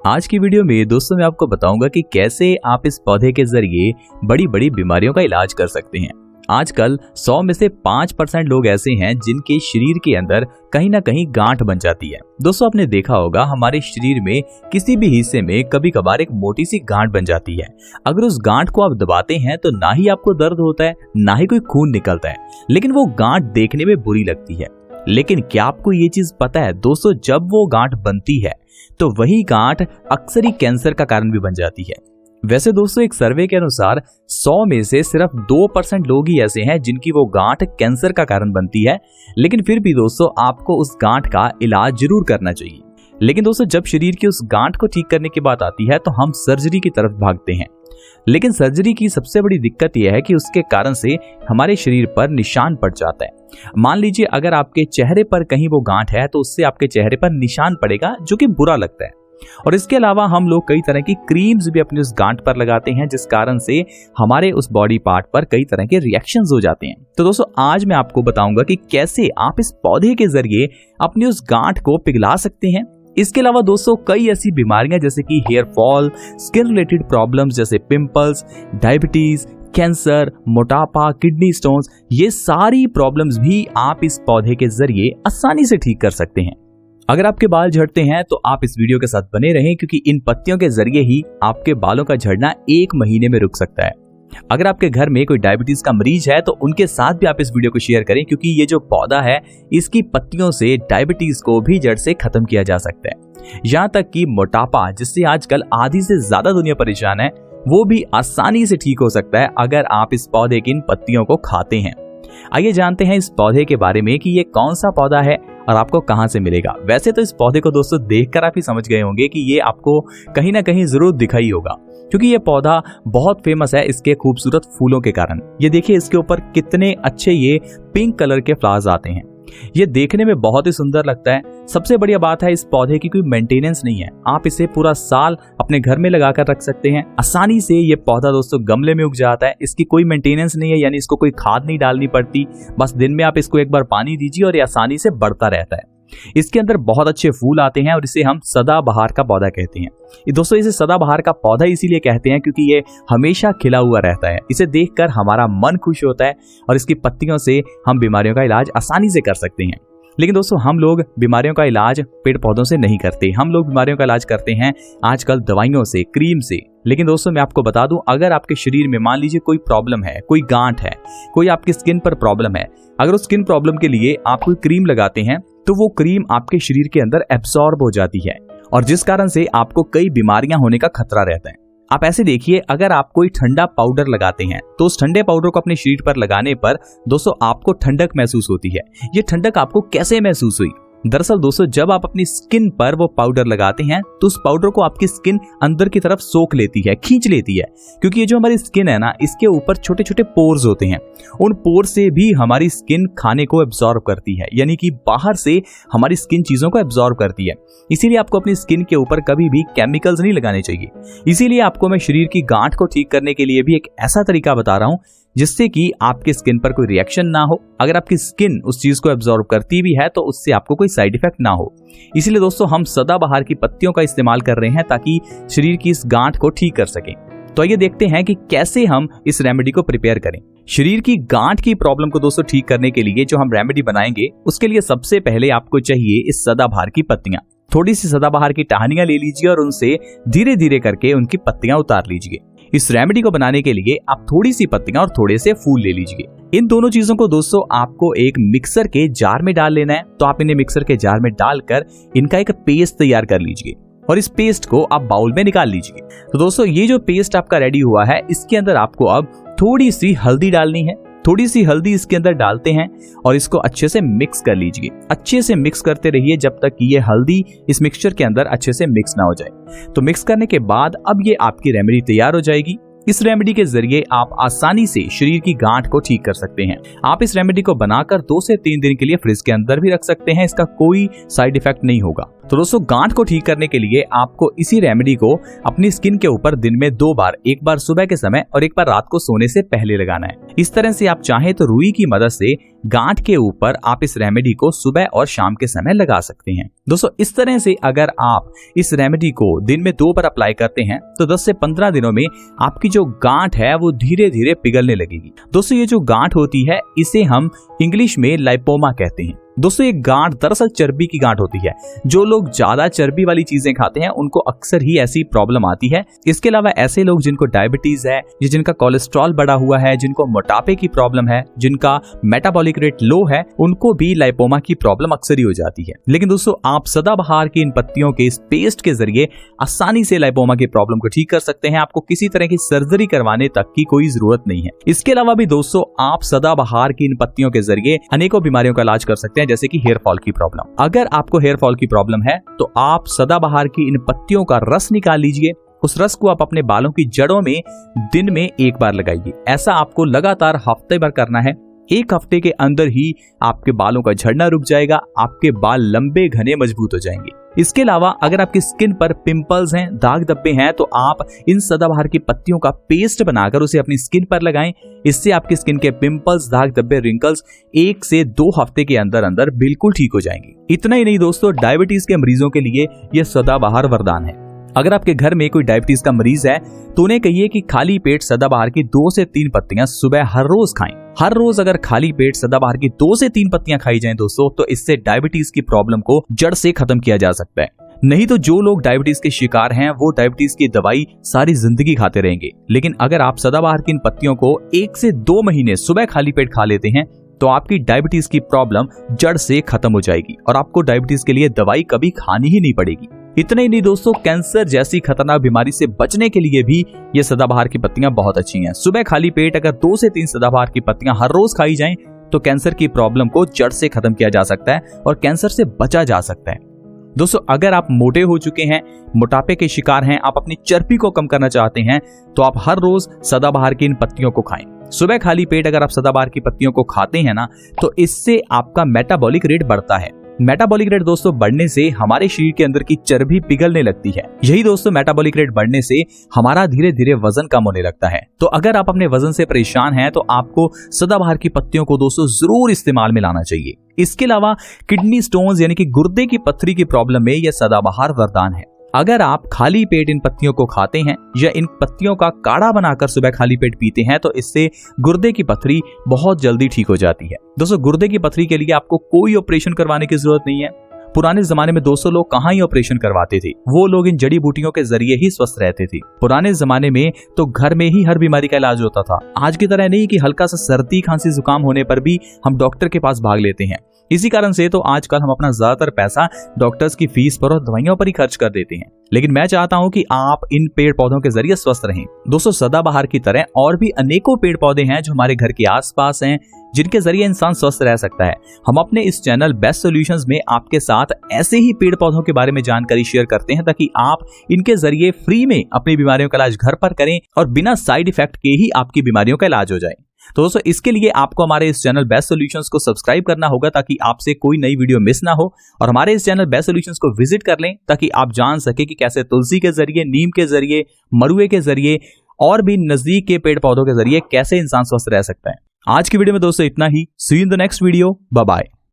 आज की वीडियो में दोस्तों मैं आपको बताऊंगा कि कैसे आप इस पौधे के जरिए बड़ी बड़ी बीमारियों का इलाज कर सकते हैं। आजकल 100 में से 5% लोग ऐसे हैं जिनके शरीर के अंदर कहीं ना कहीं गांठ बन जाती है। दोस्तों आपने देखा होगा हमारे शरीर में किसी भी हिस्से में कभी कभार एक मोटी सी गांठ बन जाती है। अगर उस गांठ को आप दबाते हैं तो ना ही आपको दर्द होता है ना ही कोई खून निकलता है, लेकिन वो गांठ देखने में बुरी लगती है। लेकिन क्या आपको ये चीज पता है दोस्तों, जब वो गांठ बनती है तो वही गांठ अक्सर ही कैंसर का कारण भी बन जाती है। वैसे दोस्तों एक सर्वे के अनुसार 100 में से सिर्फ 2% लोग ही ऐसे हैं जिनकी वो गांठ कैंसर का कारण बनती है, लेकिन फिर भी दोस्तों आपको उस गांठ का इलाज जरूर करना चाहिए। लेकिन दोस्तों जब शरीर की उस गांठ को ठीक करने की बात आती है तो हम सर्जरी की तरफ भागते हैं। लेकिन सर्जरी की सबसे बड़ी दिक्कत यह है कि उसके कारण से हमारे शरीर पर निशान पड़ जाता है। मान लीजिए अगर आपके चेहरे पर कहीं वो गांठ है तो उससे आपके चेहरे पर निशान पड़ेगा जो कि बुरा लगता है। और इसके अलावा हम लोग कई तरह की क्रीम्स भी अपने उस गांठ पर लगाते हैं जिस कारण से हमारे उस बॉडी पार्ट पर कई तरह के रिएक्शंस हो जाते हैं। तो दोस्तों आज मैं आपको बताऊंगा कि कैसे आप इस पौधे के जरिए अपनी उस गांठ को पिघला सकते हैं। इसके अलावा दोस्तों कई ऐसी बीमारियां जैसे कि hair fall, skin related problems जैसे पिंपल्स, डायबिटीज, कैंसर, मोटापा, किडनी स्टोन्स, ये सारी प्रॉब्लम्स भी आप इस पौधे के जरिए आसानी से ठीक कर सकते हैं। अगर आपके बाल झड़ते हैं तो आप इस वीडियो के साथ बने रहें क्योंकि इन पत्तियों के जरिए ही आपके बालों का झड़ना 1 महीने में रुक सकता है। अगर आपके घर में कोई डायबिटीज का मरीज है तो उनके साथ भी आप इस वीडियो को शेयर करें क्योंकि ये जो पौधा है इसकी पत्तियों से डायबिटीज को भी जड़ से खत्म किया जा सकता है। यहाँ तक कि मोटापा जिससे आजकल आधी से ज्यादा दुनिया परेशान है वो भी आसानी से ठीक हो सकता है अगर आप इस पौधे की इन पत्तियों को खाते हैं। आइए जानते हैं इस पौधे के बारे में कि ये कौन सा पौधा है और आपको कहां से मिलेगा। वैसे तो इस पौधे को दोस्तों देखकर आप ही समझ गए होंगे कि ये आपको कहीं ना कहीं जरूर दिखाई होगा क्योंकि ये पौधा बहुत फेमस है इसके खूबसूरत फूलों के कारण। ये देखिए इसके ऊपर कितने अच्छे ये पिंक कलर के फ्लावर्स आते हैं। ये देखने में बहुत ही सुंदर लगता है। सबसे बढ़िया बात है इस पौधे की कोई मेंटेनेंस नहीं है। आप इसे पूरा साल अपने घर में लगाकर रख सकते हैं आसानी से। ये पौधा दोस्तों गमले में उग जाता है। इसकी कोई मेंटेनेंस नहीं है, यानी इसको कोई खाद नहीं डालनी पड़ती। बस दिन में आप इसको एक बार पानी दीजिए और ये आसानी से बढ़ता रहता है। इसके अंदर बहुत अच्छे फूल आते हैं और इसे हम सदाबहार का पौधा कहते हैं। दोस्तों इसे सदाबहार का पौधा इसीलिए कहते हैं क्योंकि ये हमेशा खिला हुआ रहता है। इसे देखकर हमारा मन खुश होता है और इसकी पत्तियों से हम बीमारियों का इलाज आसानी से कर सकते हैं। लेकिन दोस्तों हम लोग बीमारियों का इलाज पेड़ पौधों से नहीं करते। हम लोग बीमारियों का इलाज करते हैं आजकल दवाइयों से, क्रीम से। लेकिन दोस्तों मैं आपको बता दूं, अगर आपके शरीर में मान लीजिए कोई प्रॉब्लम है, कोई गांठ है, कोई आपकी स्किन पर प्रॉब्लम है, अगर उस स्किन प्रॉब्लम के लिए आप कोई क्रीम लगाते हैं तो वो क्रीम आपके शरीर के अंदर एब्सॉर्ब हो जाती है और जिस कारण से आपको कई बीमारियां होने का खतरा रहता है। आप ऐसे देखिए, अगर आप कोई ठंडा पाउडर लगाते हैं तो उस ठंडे पाउडर को अपने शरीर पर लगाने पर दोस्तों आपको ठंडक महसूस होती है। ये ठंडक आपको कैसे महसूस हुई? दरअसल दोस्तों जब आप अपनी स्किन पर वो पाउडर लगाते हैं तो उस पाउडर को आपकी स्किन अंदर की तरफ सोख लेती है, खींच लेती है, क्योंकि ये जो हमारी स्किन है ना इसके ऊपर छोटे छोटे पोर्स होते हैं। उन पोर से भी हमारी स्किन खाने को एब्जॉर्ब करती है, यानी कि बाहर से हमारी स्किन चीजों को एब्जॉर्ब करती है। इसीलिए आपको अपनी स्किन के ऊपर कभी भी केमिकल्स नहीं लगाने चाहिए। इसीलिए आपको मैं शरीर की गांठ को ठीक करने के लिए भी एक ऐसा तरीका बता रहा हूं जिससे कि आपके स्किन पर कोई रिएक्शन ना हो। अगर आपकी स्किन उस चीज को एब्जॉर्ब करती भी है तो उससे आपको कोई साइड इफेक्ट ना हो। इसीलिए दोस्तों हम सदाबहार की पत्तियों का इस्तेमाल कर रहे हैं ताकि शरीर की इस गांठ को ठीक कर सकें। तो आइए देखते हैं कि कैसे हम इस रेमेडी को प्रिपेयर करें। शरीर की गांठ की प्रॉब्लम को दोस्तों ठीक करने के लिए जो हम रेमेडी बनाएंगे उसके लिए सबसे पहले आपको चाहिए इस सदाबहार की पत्तियां। थोड़ी सी सदाबहार की टहनियां ले लीजिए और उनसे धीरे धीरे करके उनकी पत्तियां उतार लीजिए। इस रेमेडी को बनाने के लिए आप थोड़ी सी पत्तियां और थोड़े से फूल ले लीजिए। इन दोनों चीजों को दोस्तों आपको एक मिक्सर के जार में डाल लेना है। तो आप इन्हें मिक्सर के जार में डालकर इनका एक पेस्ट तैयार कर लीजिए और इस पेस्ट को आप बाउल में निकाल लीजिए। तो दोस्तों ये जो पेस्ट आपका रेडी हुआ है इसके अंदर आपको अब थोड़ी सी हल्दी डालनी है। थोड़ी सी हल्दी इसके अंदर डालते हैं और इसको अच्छे से मिक्स कर लीजिए। अच्छे से मिक्स करते रहिए जब तक कि ये हल्दी इस मिक्सचर के अंदर अच्छे से मिक्स ना हो जाए। तो मिक्स करने के बाद अब ये आपकी रेमेडी तैयार हो जाएगी। इस रेमेडी के जरिए आप आसानी से शरीर की गांठ को ठीक कर सकते हैं। आप इस रेमेडी को बनाकर 2 से 3 दिन के लिए फ्रिज के अंदर भी रख सकते हैं। इसका कोई साइड इफेक्ट नहीं होगा। तो दोस्तों गांठ को ठीक करने के लिए आपको इसी रेमेडी को अपनी स्किन के ऊपर दिन में 2 बार, एक बार सुबह के समय और एक बार रात को सोने से पहले लगाना है। इस तरह से आप चाहें तो रुई की मदद से गांठ के ऊपर आप इस रेमेडी को सुबह और शाम के समय लगा सकते हैं। दोस्तों इस तरह से अगर आप इस रेमेडी को दिन में 2 बार अप्लाई करते हैं तो 10 से 15 दिनों में आपकी जो गांठ है वो धीरे धीरे पिघलने लगेगी। दोस्तों ये जो गांठ होती है इसे हम इंग्लिश में लाइपोमा कहते हैं। दोस्तों ये गांठ दरअसल चर्बी की गांठ होती है। जो लोग ज्यादा चर्बी वाली चीजें खाते हैं उनको अक्सर ही ऐसी प्रॉब्लम आती है। इसके अलावा ऐसे लोग जिनको डायबिटीज है, जिनका कोलेस्ट्रॉल बढ़ा हुआ है, जिनको मोटापे की प्रॉब्लम है, जिनका मेटाबॉलिक रेट लो है, उनको भी लाइपोमा की प्रॉब्लम अक्सर ही हो जाती है। लेकिन दोस्तों आप सदाबहार की इन पत्तियों के इस पेस्ट के जरिए आसानी से लाइपोमा की प्रॉब्लम को ठीक कर सकते हैं। आपको किसी तरह की सर्जरी करवाने तक की कोई जरूरत नहीं है। इसके अलावा भी दोस्तों आप सदाबहार की इन पत्तियों के जरिए अनेकों बीमारियों का इलाज कर सकते हैं, जैसे कि हेयर फॉल की प्रॉब्लम। अगर आपको हेयर फॉल की प्रॉब्लम है तो आप सदाबहार की इन पत्तियों का रस निकाल लीजिए। उस रस को आप अपने बालों की जड़ों में दिन में 1 बार लगाइए। ऐसा आपको लगातार हफ्ते भर करना है। 1 हफ्ते के अंदर ही आपके बालों का झड़ना रुक जाएगा, आपके बाल लंबे घने मजबूत हो जाएंगे। इसके अलावा अगर आपकी स्किन पर पिंपल्स हैं, दाग धब्बे हैं, तो आप इन सदाबहार की पत्तियों का पेस्ट बनाकर उसे अपनी स्किन पर लगाएं। इससे आपकी स्किन के पिंपल्स, दाग धब्बे, रिंकल्स 1 से 2 हफ्ते के अंदर अंदर बिल्कुल ठीक हो जाएंगे। इतना ही नहीं दोस्तों, डायबिटीज के मरीजों के लिए यह सदाबहार वरदान है। अगर आपके घर में कोई डायबिटीज का मरीज है तो उन्हें कहिए कि खाली पेट सदाबहार की 2 से 3 पत्तियां सुबह हर रोज खाएं। हर रोज अगर खाली पेट सदाबहार की 2 से 3 पत्तियां खाई जाएं दोस्तों, तो इससे डायबिटीज की प्रॉब्लम को जड़ से खत्म किया जा सकता है। नहीं तो जो लोग डायबिटीज के शिकार हैं वो डायबिटीज की दवाई सारी जिंदगी खाते रहेंगे। लेकिन अगर आप सदाबहार की इन पत्तियों को 1 से 2 महीने सुबह खाली पेट खा लेते हैं तो आपकी डायबिटीज की प्रॉब्लम जड़ से खत्म हो जाएगी और आपको डायबिटीज के लिए दवाई कभी खानी ही नहीं पड़ेगी। इतना ही नहीं दोस्तों, कैंसर जैसी खतरनाक बीमारी से बचने के लिए भी ये सदाबहार की पत्तियां बहुत अच्छी हैं। सुबह खाली पेट अगर 2 से 3 सदाबहार की पत्तियां हर रोज खाई जाएं तो कैंसर की प्रॉब्लम को जड़ से खत्म किया जा सकता है और कैंसर से बचा जा सकता है। दोस्तों अगर आप मोटे हो चुके हैं, मोटापे के शिकार हैं, आप अपनी चर्बी को कम करना चाहते हैं तो आप हर रोज सदाबहार की इन पत्तियों को खाएं। सुबह खाली पेट अगर आप सदाबहार की पत्तियों को खाते हैं ना तो इससे आपका मेटाबॉलिक रेट बढ़ता है। मेटाबॉलिक रेट दोस्तों बढ़ने से हमारे शरीर के अंदर की चर्बी पिघलने लगती है। यही दोस्तों मेटाबॉलिक रेट बढ़ने से हमारा धीरे धीरे वजन कम होने लगता है। तो अगर आप अपने वजन से परेशान हैं तो आपको सदाबहार की पत्तियों को दोस्तों जरूर इस्तेमाल में लाना चाहिए। इसके अलावा किडनी स्टोन्स यानी कि गुर्दे की पथरी की प्रॉब्लम में यह सदाबहार वरदान है। अगर आप खाली पेट इन पत्तियों को खाते हैं या इन पत्तियों का काढ़ा बनाकर सुबह खाली पेट पीते हैं तो इससे गुर्दे की पथरी बहुत जल्दी ठीक हो जाती है। दोस्तों गुर्दे की पथरी के लिए आपको कोई ऑपरेशन करवाने की जरूरत नहीं है। पुराने जमाने में 200 लोग कहाँ ही ऑपरेशन करवाते थे, वो लोग इन जड़ी बूटियों के जरिए ही स्वस्थ रहते थे। पुराने जमाने में तो घर में ही हर बीमारी का इलाज होता था। आज की तरह नहीं कि हल्का सा सर्दी खांसी जुकाम होने पर भी हम डॉक्टर के पास भाग लेते हैं। इसी कारण से तो आजकल हम अपना ज्यादातर पैसा डॉक्टर्स की फीस पर और दवाइयों पर ही खर्च कर देते हैं। लेकिन मैं चाहता हूं कि आप इन पेड़ पौधों के जरिए स्वस्थ रहें। दोस्तों सदाबहार की तरह और भी अनेकों पेड़ पौधे हैं जो हमारे घर के आसपास हैं, जिनके जरिए इंसान स्वस्थ रह सकता है। हम अपने इस चैनल बेस्ट सॉल्यूशंस में आपके साथ ऐसे ही पेड़ पौधों के बारे में जानकारी शेयर करते हैं ताकि आप इनके जरिए फ्री में अपनी बीमारियों का इलाज घर पर करें और बिना साइड इफेक्ट के ही आपकी बीमारियों का इलाज हो जाए। तो दोस्तों इसके लिए आपको हमारे इस चैनल बेस्ट सॉल्यूशंस को सब्सक्राइब करना होगा ताकि आपसे कोई नई वीडियो मिस ना हो, और हमारे इस चैनल बेस्ट सॉल्यूशंस को विजिट कर लें ताकि आप जान सके कि कैसे तुलसी के जरिए, नीम के जरिए, मरुए के जरिए और भी नजदीक के पेड़ पौधों के जरिए कैसे इंसान स्वस्थ रह सकता है। आज की वीडियो में दोस्तों इतना ही। See you in the next video. Bye bye.